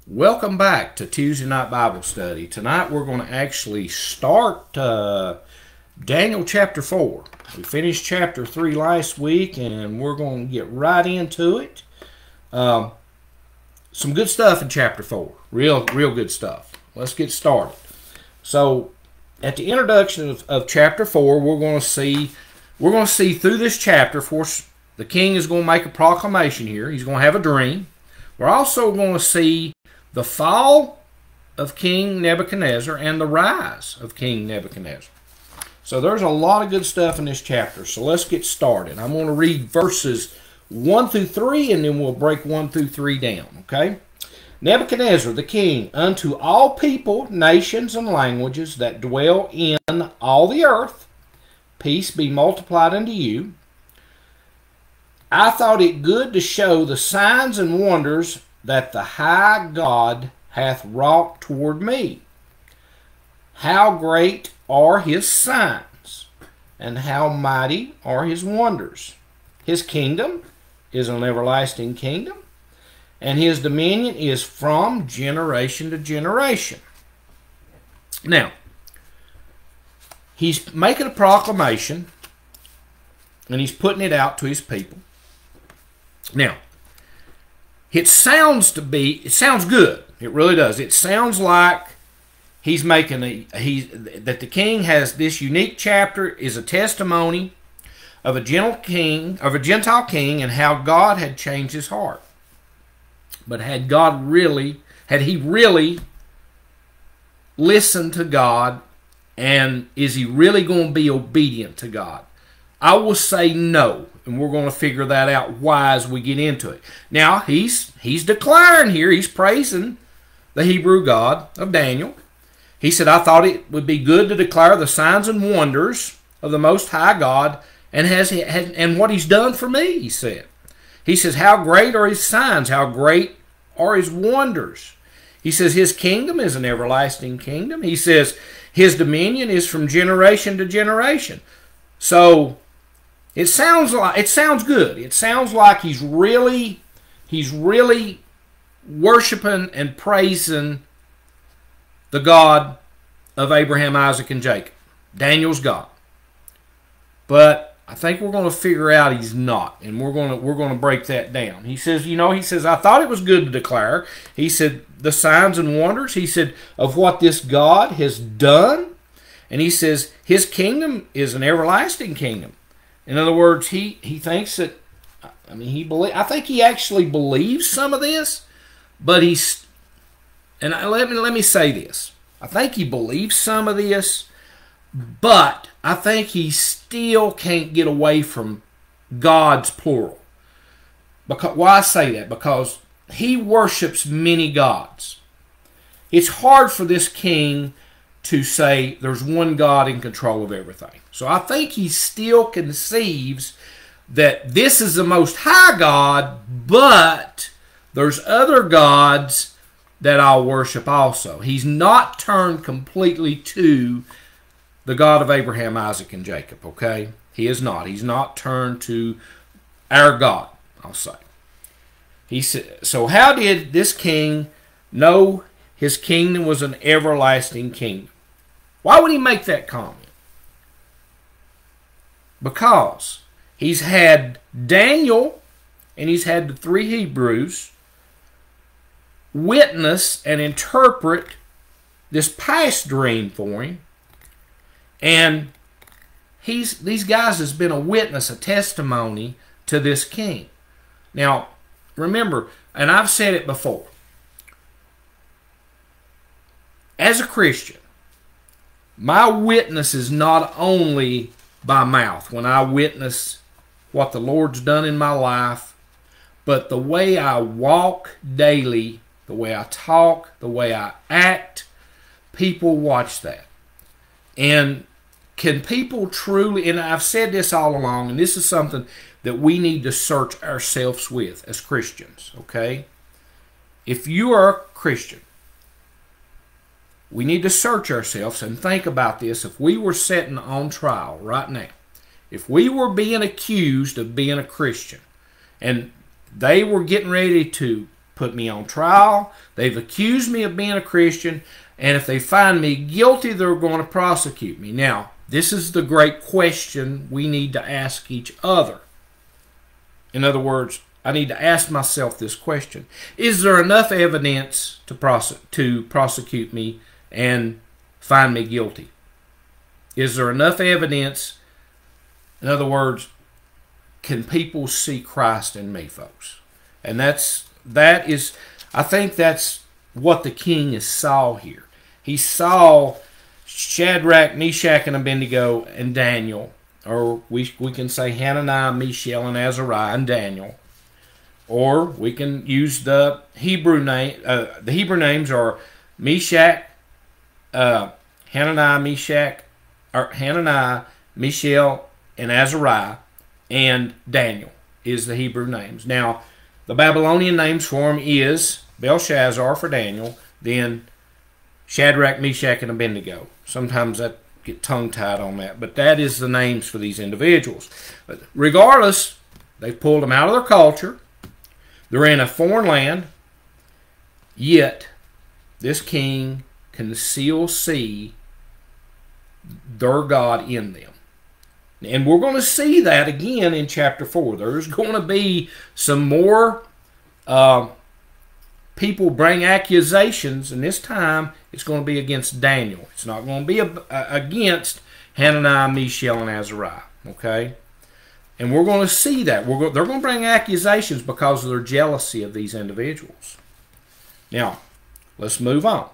Welcome back to Tuesday Night Bible Study. Tonight we're going to actually start Daniel chapter 4. We finished chapter 3 last week and we're going to get right into it. Some good stuff in chapter 4. Real good stuff. Let's get started. So at the introduction of chapter 4, we're going to see through this chapter. Of course, the king is going to make a proclamation here. He's going to have a dream. We're also going to see the fall of King Nebuchadnezzar and the rise of King Nebuchadnezzar. So there's a lot of good stuff in this chapter. So let's get started. I'm going to read verses 1 through 3 and then we'll break 1 through 3 down. Okay? Nebuchadnezzar the king, unto all people, nations, and languages that dwell in all the earth, peace be multiplied unto you. I thought it good to show the signs and wonders that the high God hath wrought toward me. How great are his signs, and how mighty are his wonders. His kingdom is an everlasting kingdom, and his dominion is from generation to generation. Now, he's making a proclamation, and he's putting it out to his people. Now, it sounds good. It really does. It sounds like he's making that the king has this unique chapter is a testimony of a Gentile king, and how God had changed his heart. But had he really listened to God, and is he really going to be obedient to God? I will say no, and we're going to figure that out why as we get into it. Now, he's declaring here, he's praising the Hebrew God of Daniel. He said, I thought it would be good to declare the signs and wonders of the Most High God and what he's done for me, he said. He says, how great are his signs, how great are his wonders. He says, his kingdom is an everlasting kingdom. He says, his dominion is from generation to generation. So, it sounds good. It sounds like he's really worshiping and praising the God of Abraham, Isaac, and Jacob. Daniel's God. But I think we're going to figure out he's not, and we're going to break that down. He says, I thought it was good to declare. He said the signs and wonders. He said of what this God has done, and he says his kingdom is an everlasting kingdom. In other words, he thinks that, I think he actually believes some of this, but let me say this. I think he believes some of this, but I think he still can't get away from God's plural. Why I say that? Because he worships many gods. It's hard for this king to say there's one God in control of everything. So I think he still conceives that this is the Most High God, but there's other gods that I'll worship also. He's not turned completely to the God of Abraham, Isaac, and Jacob, okay? He is not. He's not turned to our God, I'll say. He said, so how did this king know his kingdom was an everlasting kingdom? Why would he make that comment? Because he's had Daniel and he's had the 3 Hebrews witness and interpret this past dream for him. And these guys has been a witness, a testimony to this king. Now, remember, and I've said it before, as a Christian, my witness is not only by mouth when I witness what the Lord's done in my life, but the way I walk daily, the way I talk, the way I act, people watch that. And can people truly, and I've said this all along, and this is something that we need to search ourselves with as Christians, okay? If you are a Christian, we need to search ourselves and think about this. If we were sitting on trial right now, if we were being accused of being a Christian, and they were getting ready to put me on trial. They've accused me of being a Christian. And if they find me guilty, they're going to prosecute me. Now, this is the great question we need to ask each other. In other words, I need to ask myself this question. Is there enough evidence to prosecute me and find me guilty? Is there enough evidence? In other words, can people see Christ in me, folks? And I think that's what the king saw here. He saw Shadrach, Meshach, and Abednego, and Daniel, or we can say Hananiah, Mishael, and Azariah, and Daniel. Or we can use the Hebrew name. The Hebrew names are Meshach, Hananiah, Mishael, and Azariah, and Daniel is the Hebrew names. Now, the Babylonian names for him is Belshazzar for Daniel, then Shadrach, Meshach, and Abednego. Sometimes I get tongue-tied on that, but that is the names for these individuals. But regardless, they've pulled them out of their culture. They're in a foreign land, yet this king can still see their God in them. And we're going to see that again in chapter 4. There's going to be some more people bring accusations, and this time it's going to be against Daniel. It's not going to be against Hananiah, Mishael, and Azariah. Okay? And we're going to see that. They're going to bring accusations because of their jealousy of these individuals. Now, let's move on.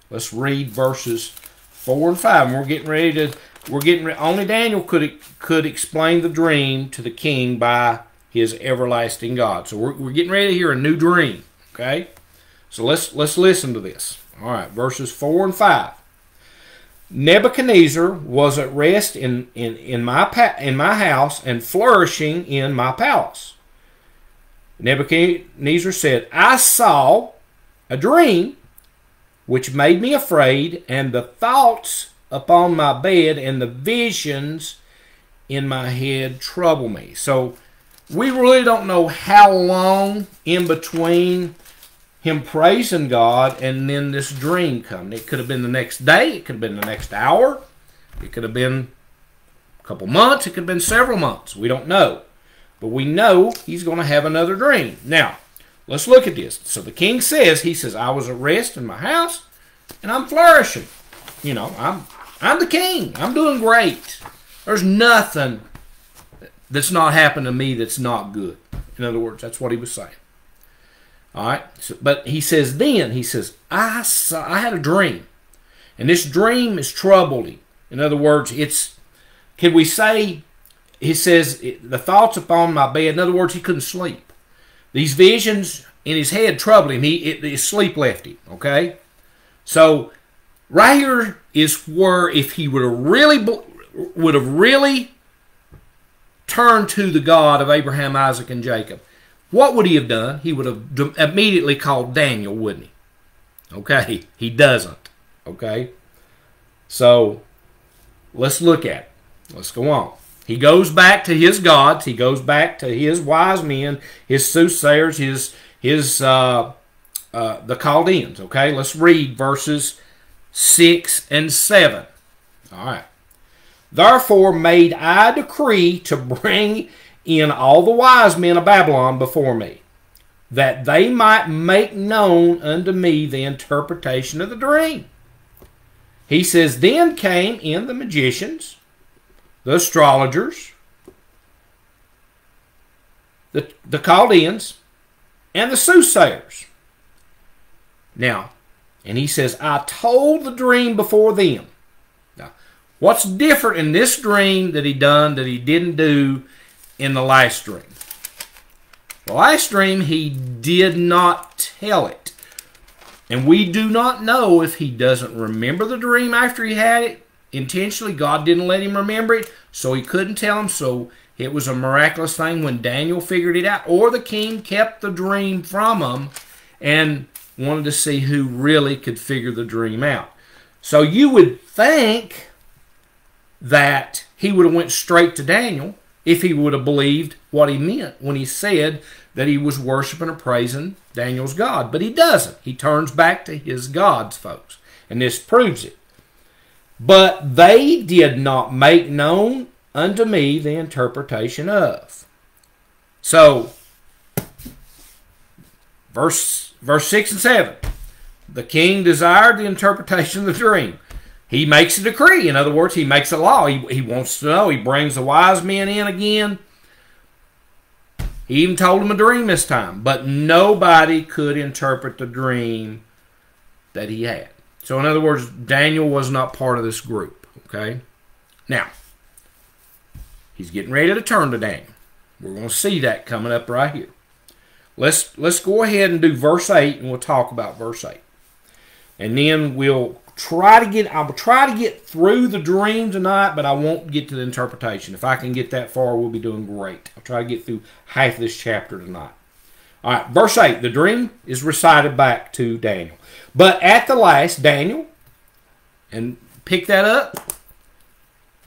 Let's read verses 4 and 5. And only Daniel could explain the dream to the king by his everlasting God. So we're getting ready to hear a new dream. Okay? So let's listen to this. All right, verses 4 and 5. Nebuchadnezzar was at rest in my house and flourishing in my palace. Nebuchadnezzar said, I saw a dream which made me afraid, and the thoughts upon my bed and the visions in my head trouble me. So we really don't know how long in between him praising God and then this dream coming. It could have been the next day. It could have been the next hour. It could have been a couple months. It could have been several months. We don't know. But we know he's going to have another dream. Now, let's look at this. So the king says, I was at rest in my house and I'm flourishing. You know, I'm the king. I'm doing great. There's nothing that's not happened to me that's not good. In other words, that's what he was saying. All right, but he says, I had a dream, and this dream is troubling. In other words, can we say, he says, the thoughts upon my bed. In other words, he couldn't sleep. These visions in his head troubled him. His sleep left him, okay? So right here is where if he would have really turned to the God of Abraham, Isaac, and Jacob, what would he have done? He would have immediately called Daniel, wouldn't he? Okay, he doesn't. Okay, so let's look at it. Let's go on. He goes back to his gods. He goes back to his wise men, his soothsayers, the Chaldeans. Okay, let's read verses 6 and 7. All right. Therefore made I decree to bring in all the wise men of Babylon before me, that they might make known unto me the interpretation of the dream. He says, then came in the magicians, the astrologers, the Chaldeans, and the soothsayers. Now, and he says, I told the dream before them. Now, what's different in this dream that he didn't do in the last dream? The last dream, he did not tell it. And we do not know if he doesn't remember the dream after he had it. Intentionally, God didn't let him remember it, so he couldn't tell him. So it was a miraculous thing when Daniel figured it out. Or the king kept the dream from him and wanted to see who really could figure the dream out. So you would think that he would have went straight to Daniel, if he would have believed what he meant when he said that he was worshiping or praising Daniel's God. But he doesn't. He turns back to his gods, folks. And this proves it. But they did not make known unto me the interpretation of. So, verse 6 and 7. The king desired the interpretation of the dream. He makes a decree. In other words, he makes a law. He wants to know. He brings the wise men in again. He even told them a dream this time. But nobody could interpret the dream that he had. So in other words, Daniel was not part of this group. Okay? Now, he's getting ready to turn to Daniel. We're going to see that coming up right here. Let's go ahead and do verse 8, and we'll talk about verse 8. And then I'll try to get through the dream tonight, but I won't get to the interpretation. If I can get that far, we'll be doing great. I'll try to get through half of this chapter tonight. All right, verse 8. The dream is recited back to Daniel. But at the last, Daniel, and pick that up,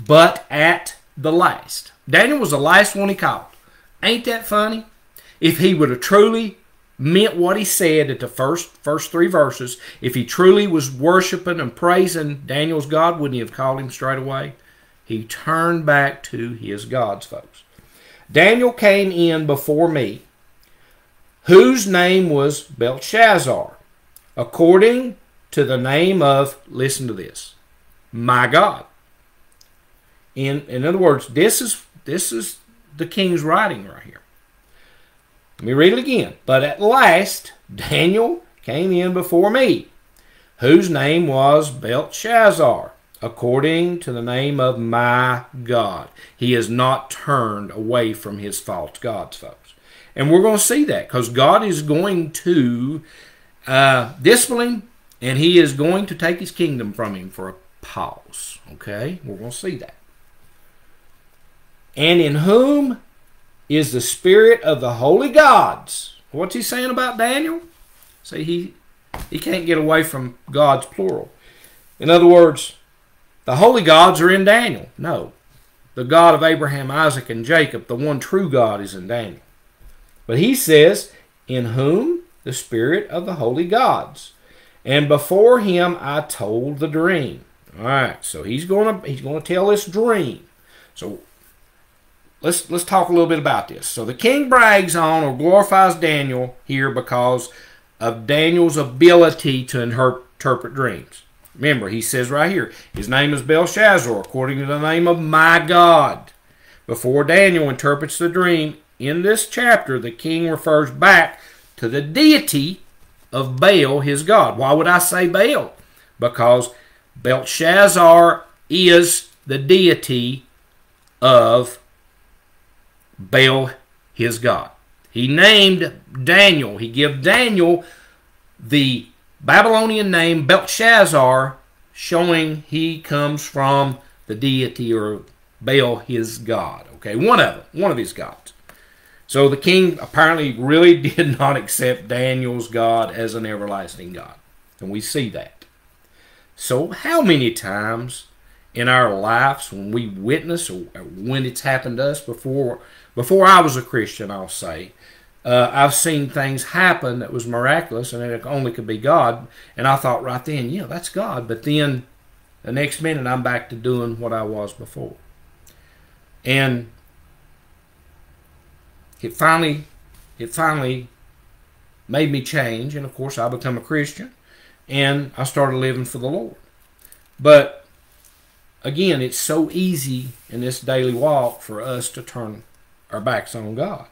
but at the last. Daniel was the last one he called. Ain't that funny? If he would have truly meant what he said at the first three verses, if he truly was worshiping and praising Daniel's God, wouldn't he have called him straight away? He turned back to his gods, folks. Daniel came in before me, whose name was Belshazzar, according to the name of, listen to this, my God. In other words, this is the king's writing right here. Let me read it again. But at last, Daniel came in before me, whose name was Belshazzar, according to the name of my God. He has not turned away from his false gods, folks. And we're going to see that because God is going to discipline him, and he is going to take his kingdom from him for a pause. Okay? We're going to see that. And in whom is the spirit of the holy gods. What's he saying about Daniel? See, he can't get away from God's plural. In other words, the holy gods are in Daniel. No. The God of Abraham, Isaac, and Jacob, the one true God, is in Daniel. But he says, in whom the spirit of the holy gods. And before him I told the dream. All right, so he's going to tell this dream. So Let's talk a little bit about this. So the king brags on or glorifies Daniel here because of Daniel's ability to interpret dreams. Remember, he says right here, his name is Belshazzar, according to the name of my God. Before Daniel interprets the dream, in this chapter, the king refers back to the deity of Baal, his God. Why would I say Baal? Because Belshazzar is the deity of Baal, his God. He named Daniel. He gave Daniel the Babylonian name Belshazzar, showing he comes from the deity or Baal, his God. Okay, one of his gods. So the king apparently really did not accept Daniel's God as an everlasting God. And we see that. So how many times in our lives when we witness or when it's happened to us before I was a Christian, I'll say, I've seen things happen that was miraculous and it only could be God. And I thought right then, yeah, that's God. But then the next minute I'm back to doing what I was before. And it finally made me change. And of course I become a Christian and I started living for the Lord. But again, it's so easy in this daily walk for us to turn our backs on God.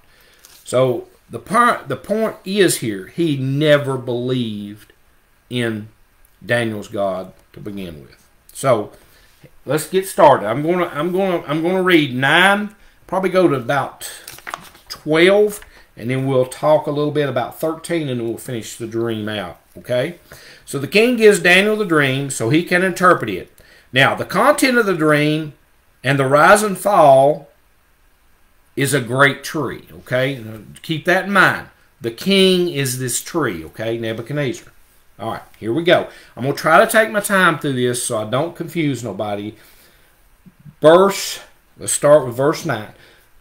So the point is here, he never believed in Daniel's God to begin with. So let's get started. I'm gonna read 9, probably go to about 12, and then we'll talk a little bit about 13, and then we'll finish the dream out. Okay? So the king gives Daniel the dream so he can interpret it. Now, the content of the dream and the rise and fall is a great tree, okay? Keep that in mind. The king is this tree, okay? Nebuchadnezzar. All right, here we go. I'm going to try to take my time through this so I don't confuse nobody. Let's start with verse 9.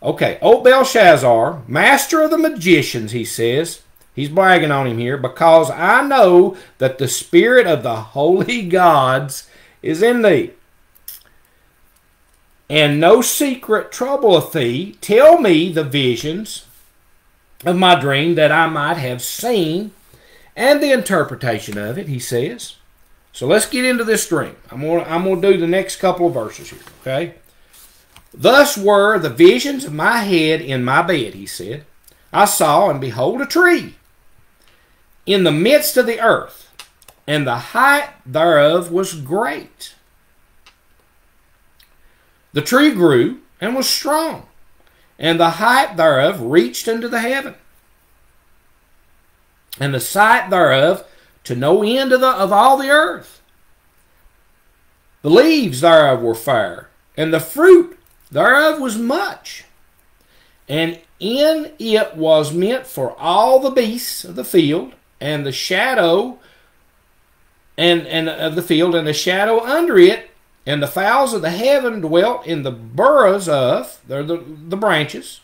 Okay, O Belshazzar, master of the magicians, he says, he's bragging on him here, because I know that the spirit of the holy gods is in thee, and no secret troubleth thee. Tell me the visions of my dream, that I might have seen, and the interpretation of it, he says. So let's get into this dream. I'm going to do the next couple of verses here, okay? Thus were the visions of my head in my bed, he said. I saw, and behold, a tree in the midst of the earth, and the height thereof was great. The tree grew and was strong, and the height thereof reached unto the heaven, and the sight thereof to no end of all the earth. The leaves thereof were fair, and the fruit thereof was much, and in it was meant for all the beasts of the field, and the shadow and of the field, and the shadow under it, and the fowls of the heaven dwelt in the burrows of the branches,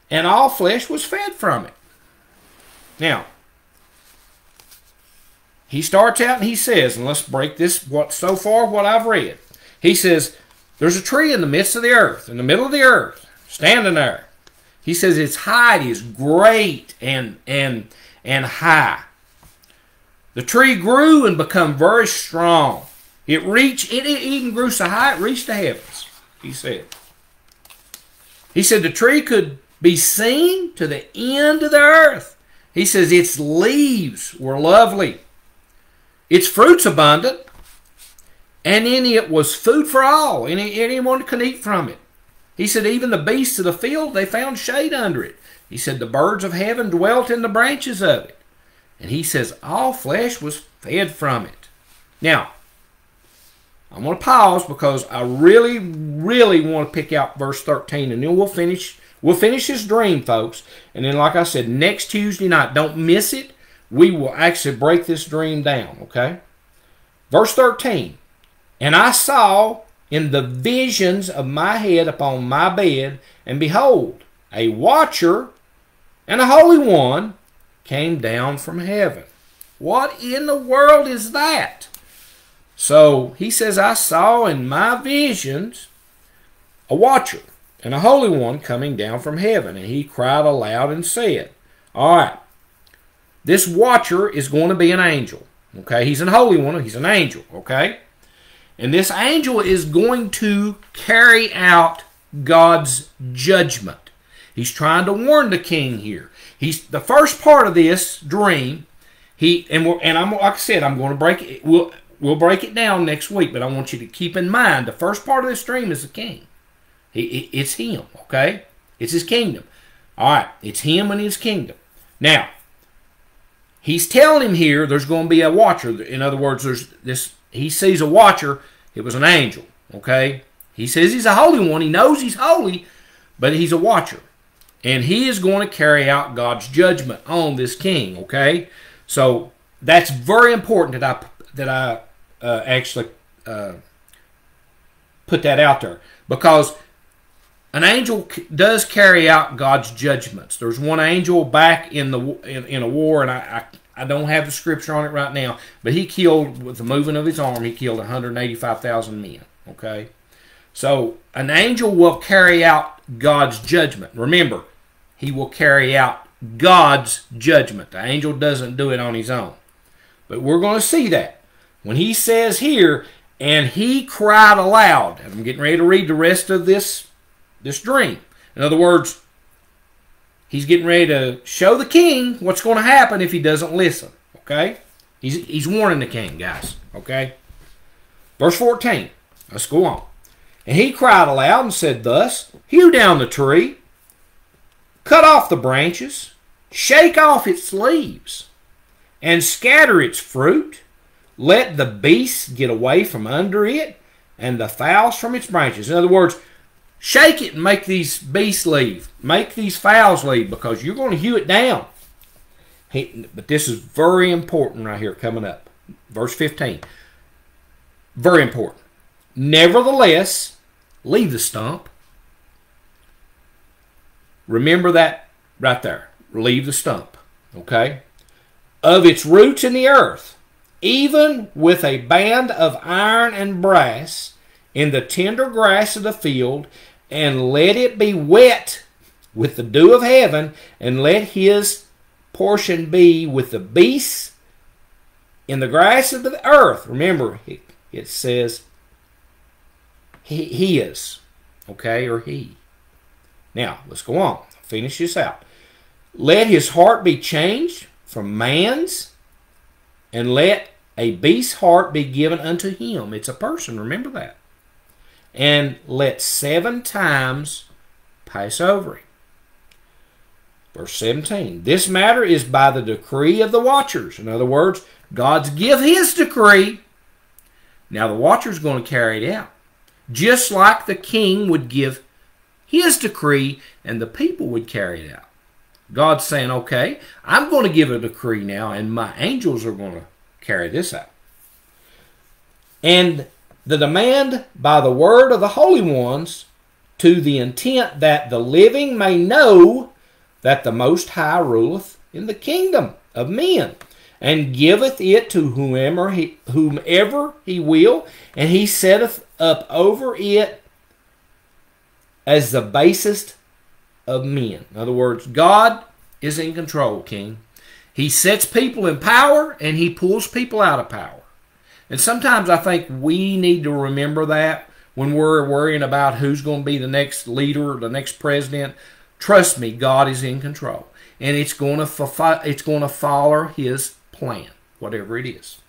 and all flesh was fed from it. Now, he starts out and he says, and let's break this what I've read. He says, there's a tree in the midst of the earth, in the middle of the earth, standing there. He says its height is great and high. The tree grew and become very strong. It even grew so high it reached the heavens, he said. He said the tree could be seen to the end of the earth. He says its leaves were lovely, its fruits abundant, and in it was food for all. Anyone could eat from it. He said even the beasts of the field, they found shade under it. He said the birds of heaven dwelt in the branches of it. And he says all flesh was fed from it. Now, I'm going to pause because I really, really want to pick out verse 13, and then we'll finish this dream, folks. And then, like I said, next Tuesday night, don't miss it. We will actually break this dream down, okay? Verse 13, and I saw in the visions of my head upon my bed, and behold, a watcher and a holy one came down from heaven. What in the world is that? So he says, I saw in my visions a watcher and a holy one coming down from heaven. And he cried aloud and said, all right, this watcher is going to be an angel. Okay, he's an holy one. He's an angel. Okay, and this angel is going to carry out God's judgment. He's trying to warn the king here. He's the first part of this dream. I'm like I said, I'm going to break it. We'll break it down next week, but I want you to keep in mind the first part of this dream is the king. It's him, okay? It's his kingdom. All right, it's him and his kingdom. Now, he's telling him here there's going to be a watcher. In other words, there's this. He sees a watcher. It was an angel, okay? He says he's a holy one. He knows he's holy, but he's a watcher. And he is going to carry out God's judgment on this king, okay? So that's very important that I actually put that out there, because an angel does carry out God's judgments. There's one angel back in a war, and I don't have the scripture on it right now, but he killed, with the movement of his arm, he killed 185,000 men. Okay, so an angel will carry out God's judgment. Remember, he will carry out God's judgment. The angel doesn't do it on his own, but we're going to see that. When he says here, and he cried aloud, and I'm getting ready to read the rest of this dream. In other words, he's getting ready to show the king what's going to happen if he doesn't listen. Okay? He's warning the king, guys. Okay? Verse 14. Let's go on. And he cried aloud and said thus, hew down the tree, cut off the branches, shake off its leaves, and scatter its fruit. Let the beasts get away from under it, and the fowls from its branches. In other words, shake it and make these beasts leave. Make these fowls leave, because you're going to hew it down. But this is very important right here coming up. Verse 15. Very important. Nevertheless, leave the stump. Remember that right there. Leave the stump. Okay? Of its roots in the earth, even with a band of iron and brass in the tender grass of the field, and let it be wet with the dew of heaven, and let his portion be with the beasts in the grass of the earth. Remember, it says he is, okay, or he. Now, let's go on. Finish this out. Let his heart be changed from man's, and let a beast's heart be given unto him. It's a person, remember that. And let 7 times pass over him. Verse 17. This matter is by the decree of the watchers. In other words, God's give his decree. Now the watcher's going to carry it out. Just like the king would give his decree and the people would carry it out. God's saying, okay, I'm going to give a decree now, and my angels are going to carry this out. And the demand by the word of the holy ones, to the intent that the living may know that the Most High ruleth in the kingdom of men, and giveth it to whomever he will, and he setteth up over it as the basest of men. In other words, God is in control, King. He sets people in power, and he pulls people out of power. And sometimes I think we need to remember that when we're worrying about who's going to be the next leader, the next president. Trust me, God is in control, and it's going to follow his plan, whatever it is.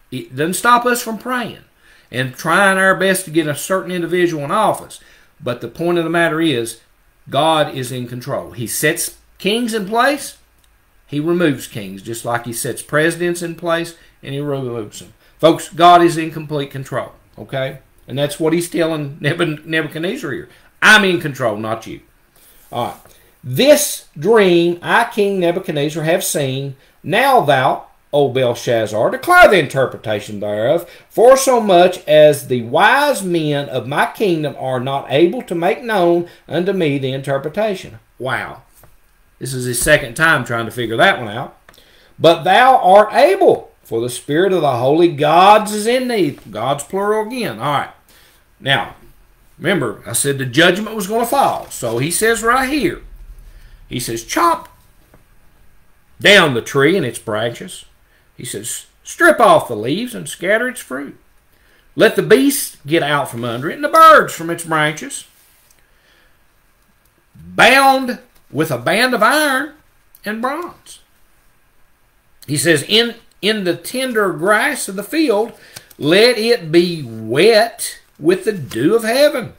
It doesn't stop us from praying and trying our best to get a certain individual in office. But the point of the matter is, God is in control. He sets kings in place. He removes kings, just like he sets presidents in place, and he removes them. Folks, God is in complete control, okay? And that's what he's telling Nebuchadnezzar here. I'm in control, not you. All right. This dream I, King Nebuchadnezzar, have seen. Now thou, O Belshazzar, declare the interpretation thereof, for so much as the wise men of my kingdom are not able to make known unto me the interpretation. Wow. This is his second time trying to figure that one out. But thou art able, for the spirit of the holy gods is in thee. Gods plural again. All right. Now, remember, I said the judgment was going to fall. So he says right here, he says, chop down the tree and its branches. He says, strip off the leaves and scatter its fruit. Let the beasts get out from under it and the birds from its branches. Bound with a band of iron and bronze. He says, in the tender grass of the field, let it be wet with the dew of heaven.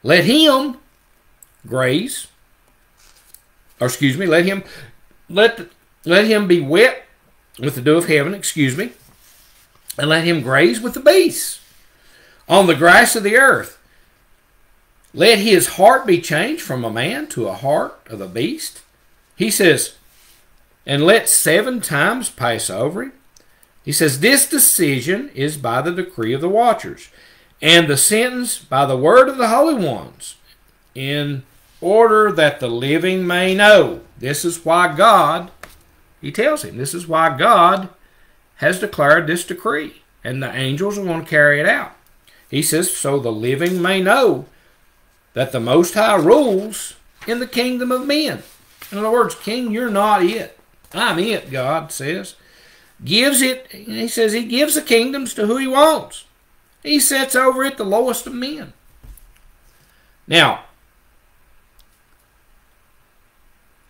Let him graze, or excuse me, let him be wet with the dew of heaven, and let him graze with the beasts on the grass of the earth. Let his heart be changed from a man to a heart of a beast. He says, and let 7 times pass over him. He says, this decision is by the decree of the watchers, and the sentence by the word of the holy ones, in order that the living may know. This is why God, he tells him, this is why God has declared this decree, and the angels are going to carry it out. He says, so the living may know that the Most High rules in the kingdom of men. In other words, King, you're not it. I'm it, God says. Gives it, he says he gives the kingdoms to who he wants. He sets over it the lowest of men. Now,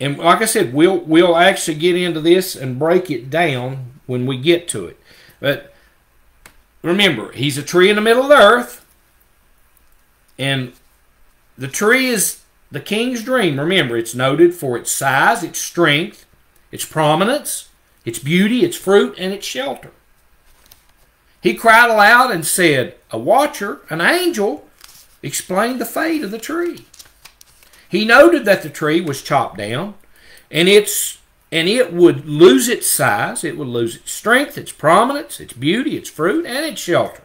and like I said, we'll actually get into this and break it down when we get to it. But remember, he's a tree in the middle of the earth, and the tree is the king's dream. Remember, it's noted for its size, its strength, its prominence, its beauty, its fruit, and its shelter. He cried aloud and said, a watcher, an angel, explained the fate of the tree. He noted that the tree was chopped down, and it would lose its size, it would lose its strength, its prominence, its beauty, its fruit, and its shelter.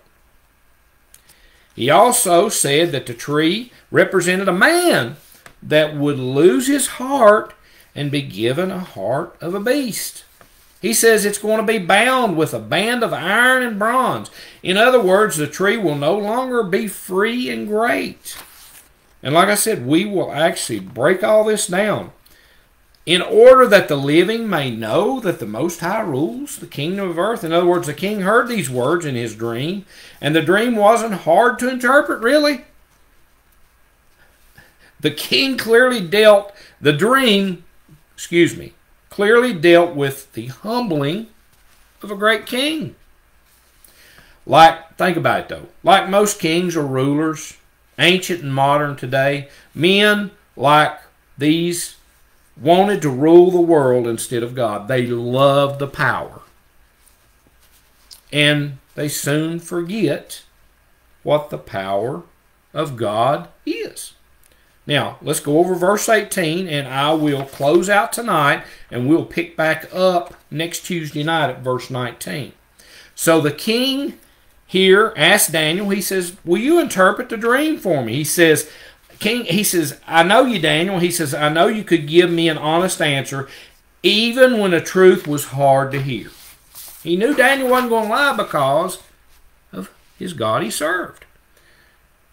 He also said that the tree represented a man that would lose his heart and be given a heart of a beast. He says it's going to be bound with a band of iron and bronze. In other words, the tree will no longer be free and great. And like I said, we will actually break all this down in order that the living may know that the Most High rules the kingdom of earth. In other words, the king heard these words in his dream, and the dream wasn't hard to interpret, really. The king clearly dealt, the dream, clearly dealt with the humbling of a great king. Think about it though, like most kings or rulers, ancient and modern today, men like these wanted to rule the world instead of God. They loved the power. And they soon forget what the power of God is. Now, let's go over verse 18, and I will close out tonight, and we'll pick back up next Tuesday night at verse 19. So the king here asked Daniel, he says, will you interpret the dream for me? He says, I know you, Daniel. He says, I know you could give me an honest answer, even when the truth was hard to hear. He knew Daniel wasn't going to lie because of his God he served.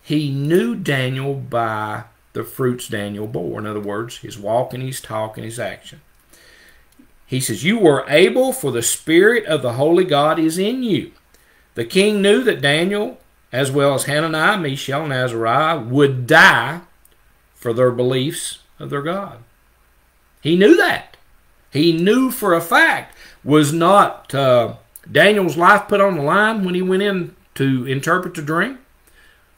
He knew Daniel by the fruits Daniel bore. In other words, his walk and his talk and his action. He says, you were able, for the Spirit of the Holy God is in you. The king knew that Daniel, as well as Hananiah, Mishael, and Azariah, would die for their beliefs of their God. He knew that. He knew for a fact. Was not Daniel's life put on the line when he went in to interpret the dream?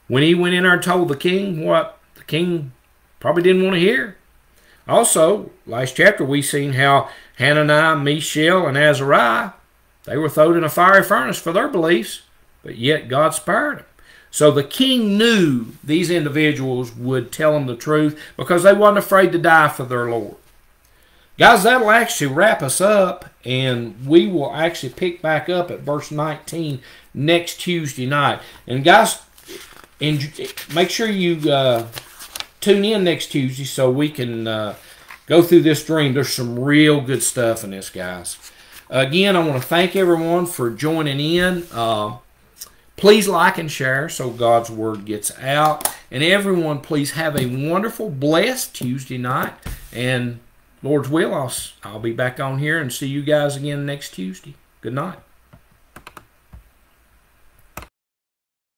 When he went in there and told the king what the king probably didn't want to hear? Also, last chapter we seen how Hananiah, Mishael, and Azariah, they were thrown in a fiery furnace for their beliefs, but yet God spared them. So the king knew these individuals would tell him the truth because they wasn't afraid to die for their Lord. Guys, that'll actually wrap us up, and we will actually pick back up at verse 19 next Tuesday night. And guys, make sure you tune in next Tuesday so we can go through this dream. There's some real good stuff in this, guys. Again, I want to thank everyone for joining in. Please like and share so God's Word gets out. And everyone, please have a wonderful, blessed Tuesday night. And Lord's will, I'll be back on here and see you guys again next Tuesday. Good night.